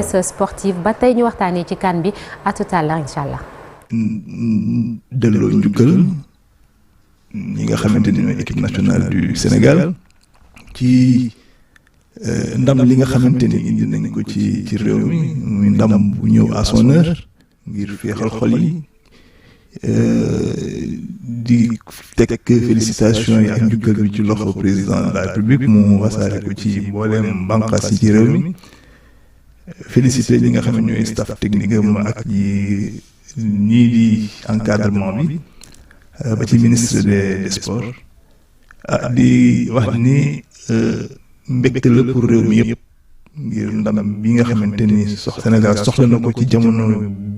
sportive ba tey ñu waxtaanee ci CAN bi à tout à l'heure incha allah. delloo njukkal ñi nga xamante ni mooy équipe nationale du Sénégal ci ndam li nga xamante ni indi nañ ko ci réew mi muy ndam bu ñëw à son heure ngir féexal xol yi di teg félicitations yi ak njukkal bi ci loxo président de la République mu wasaare ko ci mbooleem bànqaas yi ci réew mi. félicité ñi nga xam ne ñooy staff technique am ak ñii di encadrement bi ba ci ministre des sports di wax ni mbégte la pour réew mi yëpp ngir ndam bi nga xamante ni Sénégal soxla na ko ci jamono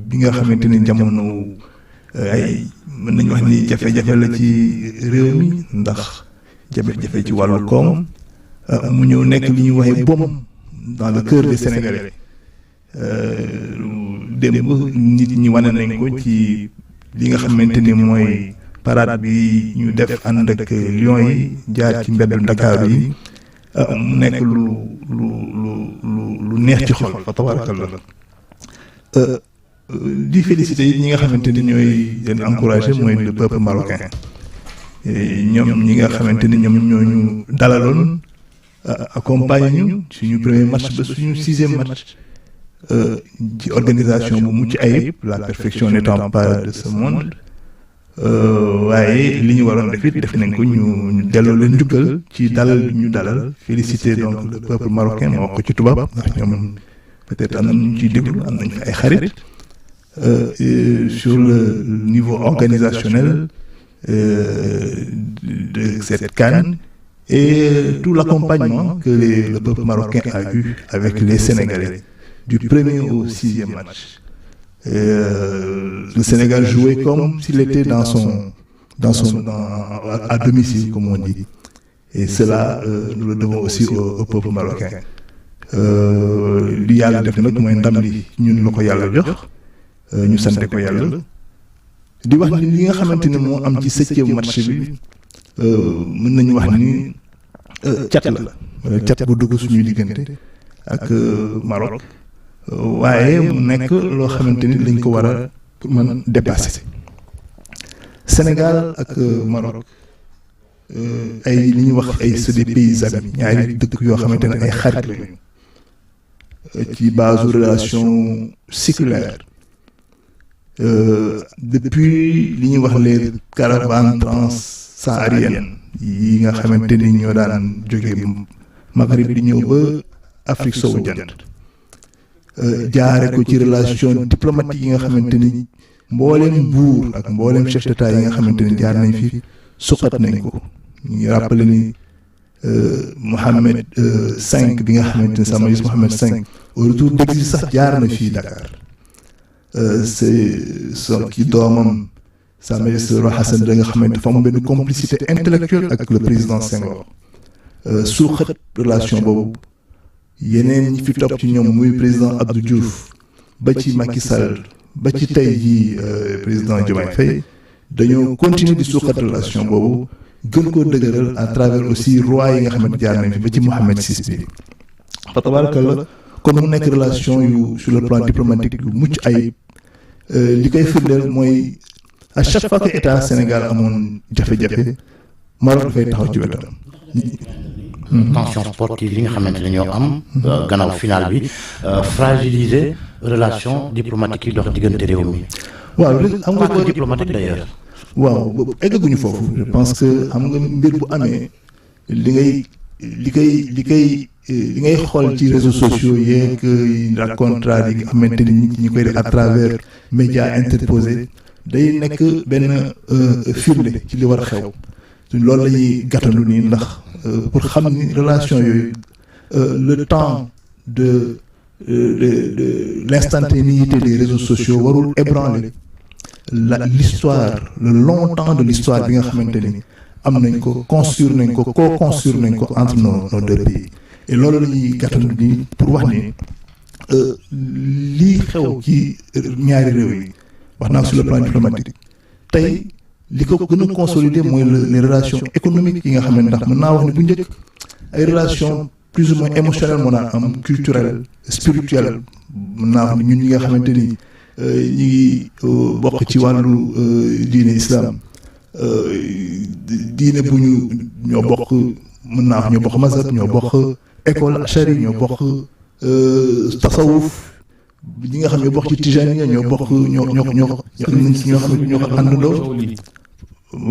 bi nga xamante ni jamono ay mën nañu wax ni jafe-jafe la ci réew mi ndax jafe-jafe ci wàllu koom mu ñëw nekk li ñuy waxee bom dans le cœur des Sénégalais. démb nit ñi wane nañ ko ci li nga xamante ni mooy parade bi ñu def ànd ak Lions yi jaar ci mbeddu Dakar yi mu nekk lu neex ci xol fa tabarakallah di féliciter yi ñi nga xamante ni ñooy leen encourager mooy le peuple marocain ñoom ñi nga xamante ni ñoom ñoo ñu dalaloon accompagner ñu suñu premier match ba suñu 6e match. ci organisation bu mucc ayib la perfection n'étant pas de ce monde waaye li ñu waroon def it def nañ ko ñu delloo leen njukkal ci dalal ñu dalal féliciter donc le peuple marocain ma wax ko ci tubaab ndax ñoom peut-être am nañu ciy déglu am nañu fi ay xarit sur le niveau organisationnel de cette CAN et tout l'accompagnement que le peuple marocain a eu avec les Sénégalais. Du premier au 6e match. Le Sénégal jouait comme s'il était à domicile, comme on dit. Et cela, nous le devons aussi au peuple marocain. Li yàlla def nag mooy ndam li ñun la ko yàlla jox ñu sante ko yàlla di wax ni li nga xamante ni moo am ci 7e match bi mën nañu wax ni cat la cat bu dugg suñuy diggante ak Maroc. waaye mu nekk loo xamante ni dañ ko war a pour mën dépasser Sénégal ak Maroc ay li ñuy wax ay c'est des pays amis ñaari dëkk yoo xamante ne ay xarit lañu ci base relation séculaire depuis li ñuy wax les caravanes transsahariennes yi nga xamante ni ñoo daan jóge Maghreb di ñëw ba Afrique sowu jant jaare ko ci relation diplomatique yi nga xamante ni mbooleem buur ak mbooleem chef d'état yi nga xamante ni jaar nañ fi suqat nañ ko ñu ngi rappelé ni Mohammed V bi nga xamante ni Sa Majesté Mohammed V au retour d'exil sax jaar na fii Dakar c'est son ci doomam Sa Majesté Roi Hassan da nga xamante dafa am benn complicité intellectuelle ak le président Senghor suqat relation boobu yeneen ñi fi topp ci ñoom muy président Abdou Diouf ba ci Macky Sall ba ci tey jii président Diomaye Faye dañoo continuer di suuxat relation boobu gën koo dëgëral à travers aussi roi yi nga xamante jaar nañ fi ba ci Mohammed VI bi fa tabarakallah kon mu nekk relation yu sur le plan diplomatique yu mucc ayib li koy firndeel mooy à chaque fois que état Sénégal amoon jafe-jafe Maroc dafay taxaw ci wetam. tension sportive yi nga xamante ne ñoo am gannaaw final bi fragiliser relation diplomatique yi dox diggante réew mi. waaw xam nga pas diplomatique d'ailleurs. waaw eggaguñu foofu je pense que xam nga mbir bu amee li ngay xool ci réseaux sociaux yeeg contrat yi nga xamante ni ñi koy def à travers médias interposés day nekk benn firnde ci li war a xew. loolu la ñuy gàttandu nii ndax pour xam ni relation yooyu le temps de l'instantanéité des réseaux sociaux warul ébranler l'histoire le long temps de l'histoire bi nga xamante ni am nañ ko construire nañ ko co-construire nañ ko entre nos deux pays et loolu la ñuy gàttandu nii pour wax ni lii xew ci ñaari réew yi wax naa sur le plan diplomatique tey li ko gën a consolider mooy les relations économiques yi nga xam ne ndax mën naa wax ne bu njëkk ay relations plus ou moins émotionnel mën naa am culturel spirituel mën naa am ñun ñi nga xamante ni ñi ngi bokk ci wàllu diine islam diine bu ñoo bokk mën naa wax ñoo bokk mazhab ñoo bokk école achari ñoo bokk tasawuf ñi nga xam ñoo bokk ci tijaniya ñoo bokk ñoo àndandoo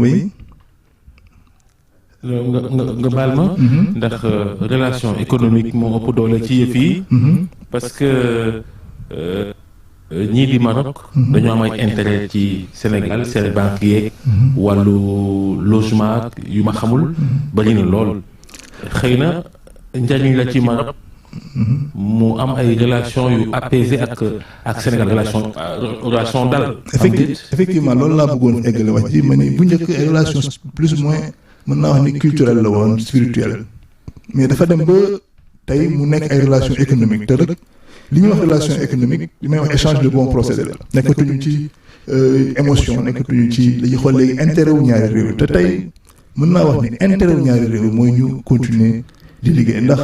oui. nga baal ma. ndax relation économique moo ëpp doole ci yëf yi. parce que ñii di Maroc. dañoo am ay intérêt ci Sénégal seen banque yeeg. wàllu logement yu ma xamul. bari na lool. xëy na njariñ la ci Maroc. mu am ay relation yu apaisé ak Sénégal relation dal. effectivement loolu laa bëggoon eggale wax ji ma ni bu njëkk ay relation plus ou moins mën naa wax ni culturelle la woon spirituelle mais dafa dem ba tey mu nekk ay relation économique te rek li ñuy wax relation économique li may wax échange de bons procédés la nekkatuñu ci émotion nekkatuñu ci dañuy xool léegi intérêt wu ñaari réew te tey mën naa wax ni intérêt wu ñaari réew mooy ñu continuer di liggéey ndax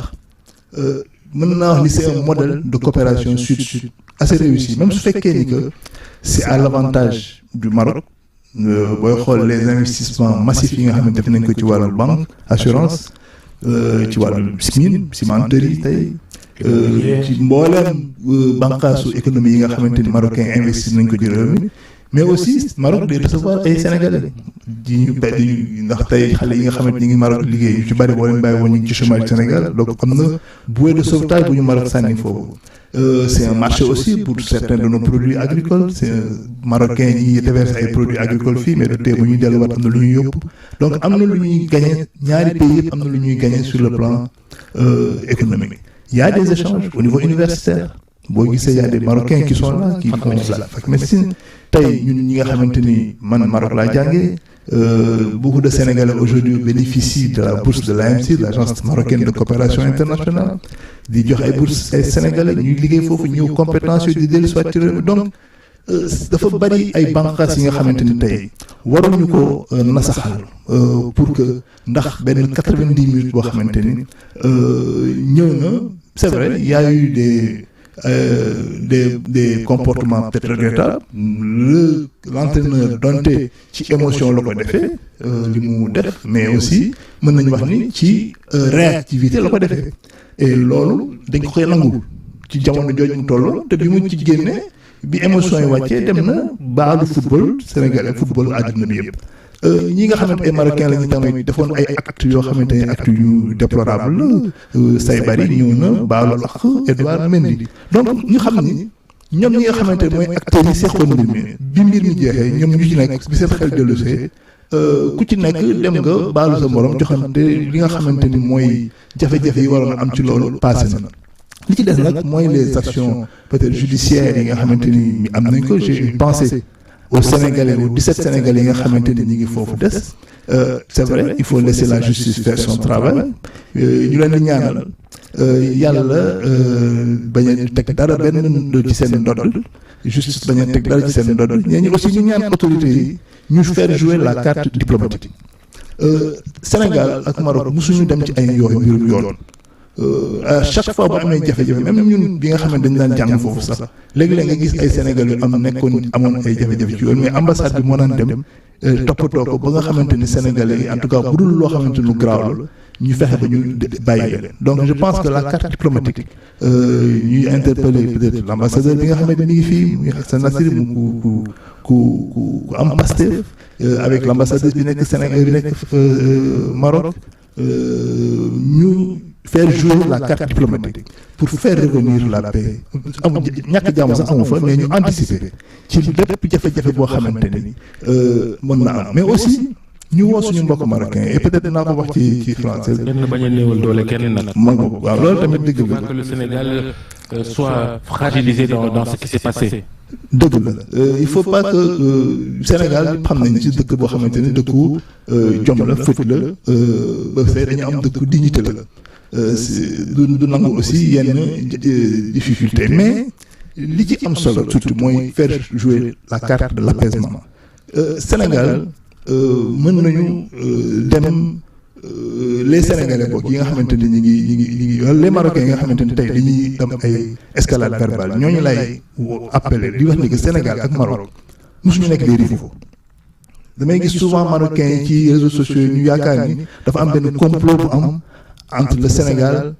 mën naa wax ni c'est un modèle de coopération sud-sud assez réussi même su fekkee ni que c'est à l'avantage du Maroc booy xool les investissements massifs yi nga xam ne def nañ ko ci wàllu banque assurance ci wàllu mine cimenterie tey ci mbooleem bànqaasu économie yi nga xamante ni marocain investir nañ ko ci réew mi mais aussi Maroc day recevoir ay sénégalais di ñu ndax tey xale yi nga xamante ñi ngi Maroc liggéey yu ci bari boo leen bàyyi woon ñu ngi ci chômage Sénégal donc am na bouée de sauvetage bu ñu Maroc sànni foofu c'est un marché aussi pour certains de nos produits agricoles c'est marocain ñi déverser ay produits agricoles fii mais de tey bu ñuy delluwaat am na lu ñuy yóbbu donc am na lu ñuy gagner ñaari pays yëpp am na lu ñuy gagner sur le plan économique il y a des échanges au niveau universitaire boo gisee y a des Marocains qui sont là qui font la fac médecine tey ñun ñi nga xamante ni man Maroc laa jàngee beaucoup de Sénégalais aujourd'hui bénéficient de la bourse de l'AMC de l'agence marocaine de coopération internationale di jox ay bourses ay Sénégalais ñuy liggéey foofu ñëw compétence yooyu di dellu soit ci réew mi donc dafa bari ay bànqaas yi nga xamante ni tey waruñu ko nasaxal pour que ndax benn 90 minutes boo xamante ni ñëw na c'est vrai il y a eu des comportements peut-être regrettables l'entraîneur donte ci émotion la ko defee li mu def mais aussi mën nañu wax ni ci réactivité la ko defee et loolu dañ ko koy nangul ci jamono jooju mu toll te bi mu ci génnee bi émotion yi wàccee dem na baalu football sénégalais football àdduna bi yëpp ñi nga xamante ay marocains la ñu tamit defoon ay actes yoo xamante ne actes yu déplorable Saybari ñëw na baalu ak Edouard Mendy donc ñu xam ni ñoom ñi nga xamante ne mooy acteurs yi seqoon mbir mi bi mbir mi jeexee ñoom ñu ci nekk bi seen xel dellusee ku ci nekk dem nga baalu sa morom joxante li nga xamante ni mooy jafe-jafe yi waroon a am ci loolu passé na li ci des nag mooy les actions peut-être judiciaires yi nga xamante ni am nañ ko j'ai une pensée aux Sénégalais aux 17 Sénégalais yi nga xamante ni ñu ngi foofu des c'est vrai il faut laisser la justice faire son travail ñu leen di ñaanal yàlla bañ a teg dara benn ci seen ndodd justice bañ a teg dara ci seen ndodd ñee ñu aussi ñu ñaan autorités yi ñu faire jouer la carte diplomatique Sénégal ak Maroc mosuñu dem ci ay yooyu mbirum yoon à chaque fois bu amee jafe-jafe même ñun bi nga xam ne dañu daan jàng foofu sax léegi-léeg nga gis ay Sénégalais yu amoon ay jafe-jafe ci yoon mais ambassade bi moo daan dem toppatoo ko ba nga xamante ni Sénégalais yi en tout cas bu dul loo xamante ni lu graaw la ñu fexe ba ñu bàyyi leen donc je pense que la carte diplomatique ñuy interpeller peut-être l'ambassadeur bi nga xamante ni mi ngi fii muy Hassan Nasri mu ku am Pastef avec l'ambassadeur bi nekk Sénégal bi nekk Maroc ñu faire jouer la carte diplomatique pour faire revenir la paix amu ñàkk jàmm sax amu fa mais ñu anticiper ci lépp jafe-jafe boo xamante ni mën na am mais aussi ñu woo suñu mbokk marocain et peut-être naa ko wax ci français. kenn bañ a néewal doole kenn nag. waaw loolu tamit dëgg la. que le Sénégal soit fragilisé dans ce qui s'est passé. dëgg la il faut pas que Sénégal xam nañ ci dëkk boo xamante ni dëkku jom la fët la ba fee dañu am dëkku dignité la du nangu aussi yenn difficulté mais li ci am solo surtout mooy faire jouer la carte de l'apaisement Sénégal mën nañu dem les Sénégalais boog yi nga xamante ni ñi ngi les Marocains yi nga xamante ni tey dañuy am ay escalade verbale ñooñu lay appelé di wax ni que Sénégal ak Maroc mosuñu nekk des rivaux. damay gis souvent Marocains yi ci réseaux sociaux yi ñu yaakaar ni dafa am benn complot bu am entre le Sénégal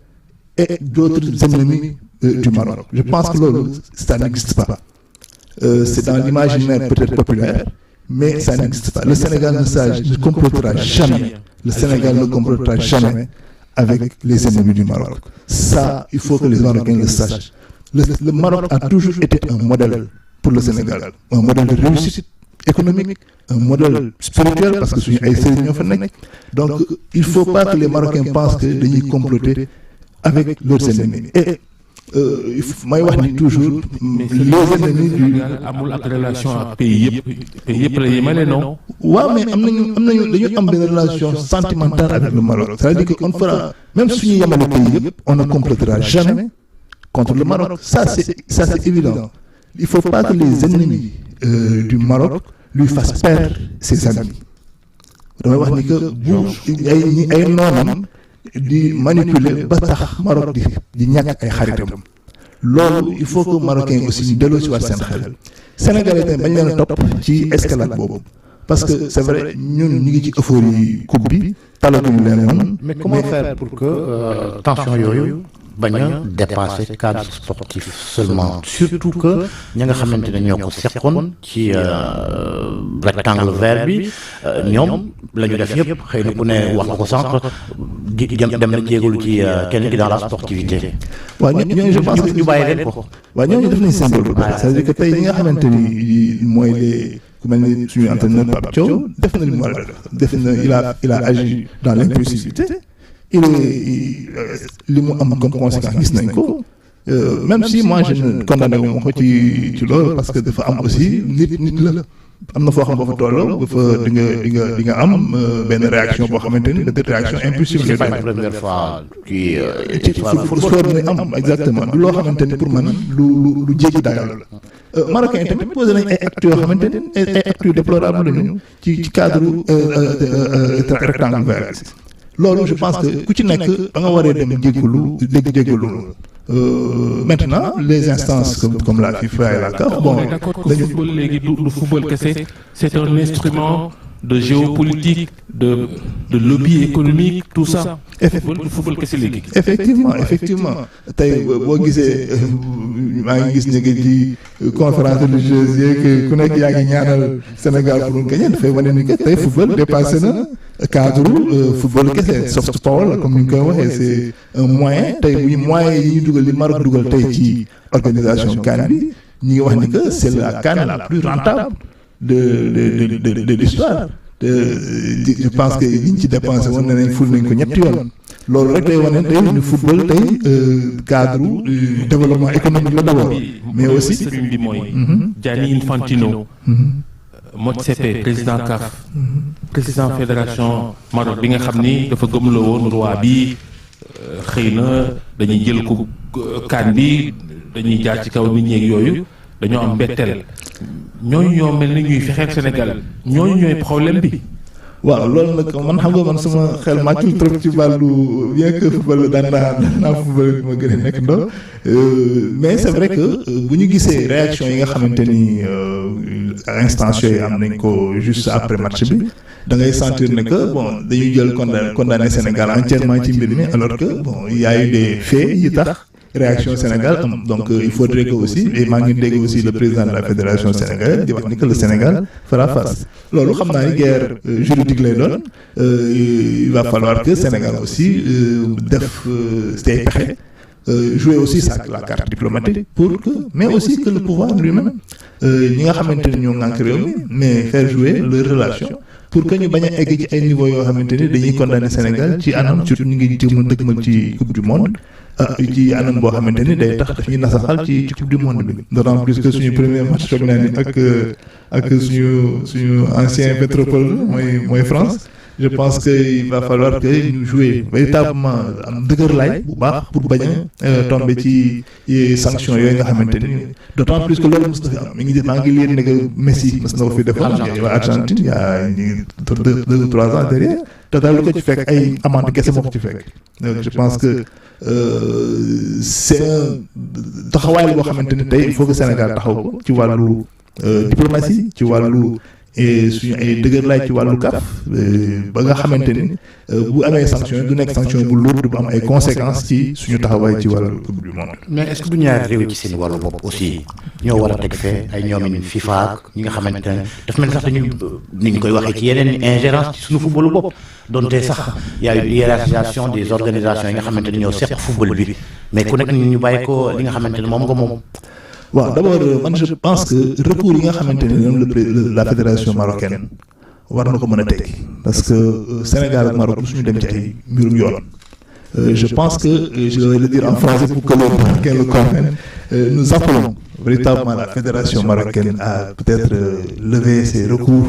et d'autres ennemis du Maroc. Je pense que loolu ça n'existe pas. C'est dans l'imaginaire peut-être populaire, mais ça n'existe pas. Le Sénégal ne complotera jamais. Le Sénégal ne complotera jamais avec les ennemis du Maroc. Ça, il faut que les Marocains le sachent. Le Maroc a toujours été un modèle pour le Sénégal, un modèle de réussite économique, un modèle spirituel parce que suñu ay sëriñ ñoo fa nekk. Donc il faut pas que les Marocains pensent que dañuy comploter avec leurs ennemis. Et may wax ni toujours les ennemis du amul ak relation ak pays yëpp la yemale non. waaw mais am nañu dañu am benn relation sentimentale avec le Maroc. C'est-à-dire que on fera même suñu yemale pays yëpp on ne complotera jamais contre le Maroc. Ça c'est évident. Il faut pas que les ennemis du Maroc lui fassent perdre ses amis. damay wax ni que bu ay noonam di manipuler ba tax Maroc di ñàkk ay xaritam loolu il faut que Marocains aussi ñu delloo si waat seen xel. Sénégalais tamit bañ leen a topp ci escalade boobu parce que c'est vrai ñun ñu ngi ci euphorie coupe bi talatuñu leen woon. mais comment faire pour que tension yooyu bañ a dépasser cadre sportif seulement surtout que ñi nga xamante ne ñoo ko seqoon ci rectangle vert bi ñoom la ñu def yëpp xëy na ku ne wax nga ko sànq di dem na jéegalu ci kenn ki dans la sportivité. waaw ñooñu je pense que ñu bàyyi leen ko. waaw ñooñu def nañ symbole bu baax c'est-à-dire que tey ñi nga xamante ni mooy les ku mel ni suñu entraîneur Pape Thiaw def na li mu war a def il a agi dans l'impulsivité. li mu am comme conséquence gis nañ ko même si moi je ne condamné wu ma ko ci loolu parce que dafa am aussi nit la am na foo xam boo fa tolloo ba fa di nga am benn réaction boo xamante ni de réaction impulsive. c'est pas la première fois ci sport bi am exactement du loo xamante ni pour man lu jéggi dayoo la. Marocains yi tamit posé nañ ay actes yoo xamante ni ay actes yu déplorable lañu ci cadre rectangle vert. loolu je pense que ku ci nekk ba nga waree dem jéggalu maintenant les instances comme la FIFA et la CAF bon dañu football léegi du football kese c'est un instrument de géopolitique de lobby économique tout ça. football kese léegi. effectivement tey boo gisee maa ngi gis ne que ci conférence religieuse yeeg ku nekk yaa ngi ñaanal Sénégal pour mu gagner dafay wane ni que tey football dépassé na cadre football kese soft power comme ni ñu koy waxee c'est un moyen tey muy moyen yi ñu dugal li Maroc dugal tey ci organisation CAN bi ñu ngi wax ni que c'est la CAN la plus rentable de l'histoire. Je pense que liñ ci dépensé woon nañ ful nañ ko ñetti yoon loolu rek day wane tey ñu football tey cadre développement économique la d'abord mais aussi bi mooy Gianni Infantino Motsepe président CAF président fédération Maroc bi nga xam ni dafa gëmloo woon roi bi xëy na dañuy jël ko CAN bi dañuy jaar ci kaw nit ñeeg yooyu dañoo am mbetteel ñooñu ñoo mel ni ñuy fexeel Sénégal ñooñu ñooy problème bi. waaw loolu nag man xam nga man sama xel màccul trop ci wàllu bien que football daan naa football bi ma gën a nekk ndox mais c'est vrai que bu ñu gisee réaction yi nga xamante ni instance yooyu am nañ ko juste après match bi da ngay sentir ne que bon dañuy jël condamné Sénégal entièrement ci mbir mi alors que bon il y a eu des faits yi tax. réaction Sénégal am donc il faudrait que aussi et maa ngi dégg aussi le président de la fédération sénégalaise di wax ni que le Sénégal fera face loolu xam naa ni guerre juridique lay doon il va falloir que Sénégal aussi def say pexe jouer aussi la carte diplomatique pour que mais aussi que le pouvoir lui-même ñi nga xamante ni ñoo ŋànk réew mi mais faire jouer leurs relations pour que ñu bañ a egg ci ay niveau yoo xamante ni dañuy condamner Sénégal ci anam surtout ñu ngi dëgmal ci coupe du monde ci anam boo xamante ni day tax daf ñuy nasaxal ci coupe du monde bi d'autant plus que suñu premier match foog naa ni ak suñu ancien métropole mooy France je pense que il va falloir que ñu jouer véritablement am dëgër laay bu baax pour bañ a tomber ci sanctions yooyu nga xamante ni d'autant plus que loolu mës na fi am maa ngi lire ne que Messi mës na ko fi defoon waa Argentine il y a 2 ou 3 ans derrière te daal lu ko ci fekk ay amende kese moo ko ci fekk donc je pense que c'est un taxawaay la boo xamante ni tey il faut que Sénégal taxaw ko ci wàllu diplomatie ci wàllu suñu ay dëgër laay ci wàllu CAF ba nga xamante ni bu amee sanction du nekk sanction bu lourde bu am ay conséquences ci suñu taxawaay ci wàllu coupe du monde. mais est-ce que du ñaari réew ci seen wàllu bopp aussi ñoo war a teg fee ay ñoomin FIFA ak ñi nga xamante ne daf mel sax dañu ni ñu koy waxee ci yeneen ingérence ci suñu footballu bopp donte sax y a une hiérarchisation des organisations yi nga xamante ne ñoo seq football bi mais ku nekk ñu bàyyi ko li nga xamante ne moom nga moom. waaw d'abord man je pense que recours yi nga xamante ne ñoom la fédération marocaine war na ko mën a teg parce que Sénégal ak Maroc suñu dem ci ay mbirum yoon je pense que je vais le dire en français pour que les Marocains le comprennent nous appelons véritablement la fédération marocaine à peut-être lever ces recours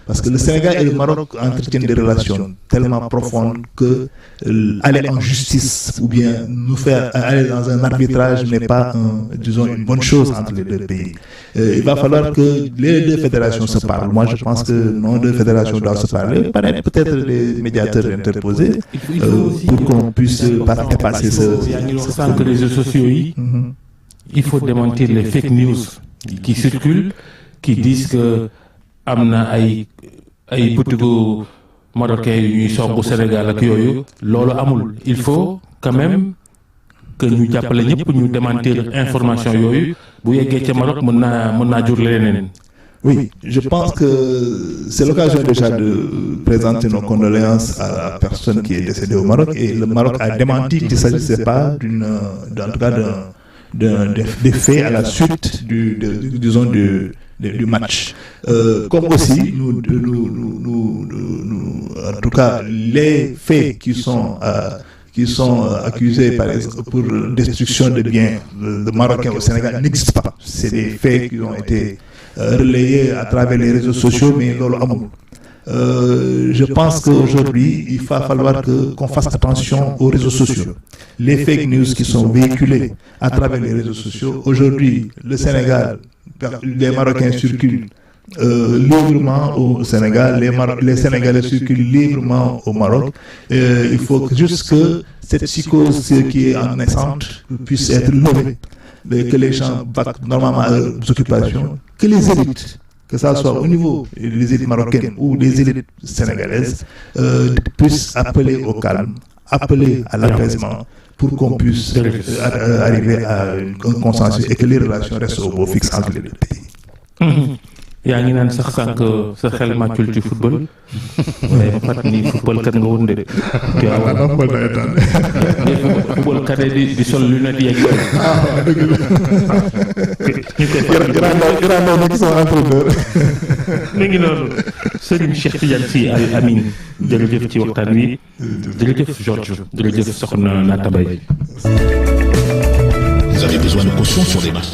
parce que le Sénégal et le Maroc entretiennent des relations tellement profondes que aller en justice ou bien nous faire aller dans un arbitrage n'est pas disons une bonne chose entre les deux pays. Il va falloir que les deux fédérations se parlent. Moi je pense que nos deux fédérations doivent se parler, peut-être les médiateurs interposés pour qu'on puisse dépasser ce. Sans que les réseaux sociaux il faut démentir les fake news qui circulent, qui disent que am na ay butigu marocain yu ñuy soggu Sénégal ak yooyu loolu amul il faut quand même que ñu jàppale ñëpp ñu démentir information yooyu bu yeggee ca Maroc mën naa jur leneen. Oui, je pense que c'est l'occasion déjà de présenter nos condoléances à la personne qui est décédée au Maroc et le Maroc a démenti qu'il ne s'agissait pas en tout cas des faits à la suite du match. Comme aussi, nous, en tout cas, les faits qui sont accusés par exemple pour destruction de biens de Marocains au Sénégal n'existent pas. C'est des faits qui ont été relayés à travers les réseaux sociaux, mais lolo amul. Je pense qu'aujourd'hui, il va falloir qu'on fasse attention aux réseaux sociaux. Les fake news qui sont véhiculées à travers les réseaux sociaux. Aujourd'hui, le Sénégal, les Marocains circulent librement au Sénégal, les Sénégalais circulent librement au Maroc. Il faut juste que cette psychose qui est en naissante puisse être levée, que les gens vaquent normalement à leurs occupations, que les élites, que ça soit au niveau des élites marocaines ou des élites sénégalaises, puissent appeler au calme, appeler à l'apaisement pour qu'on puisse arriver à un consensus et que les relations restent au beau fixe entre les deux pays. yaa ngi naan sax sànq sa xel màccul ci football waaye ba fàttali ni football kat nga woon de. football kat di sol lunette yeeg yooyu. mi ngi noonu Serigne Cheikh Tidiane Sy Al Amine jërëjëf ci waxtaan wi jërëjëf Georges jërëjëf soxna Naata Mbaye. Vous avez besoin de caution sur des marques.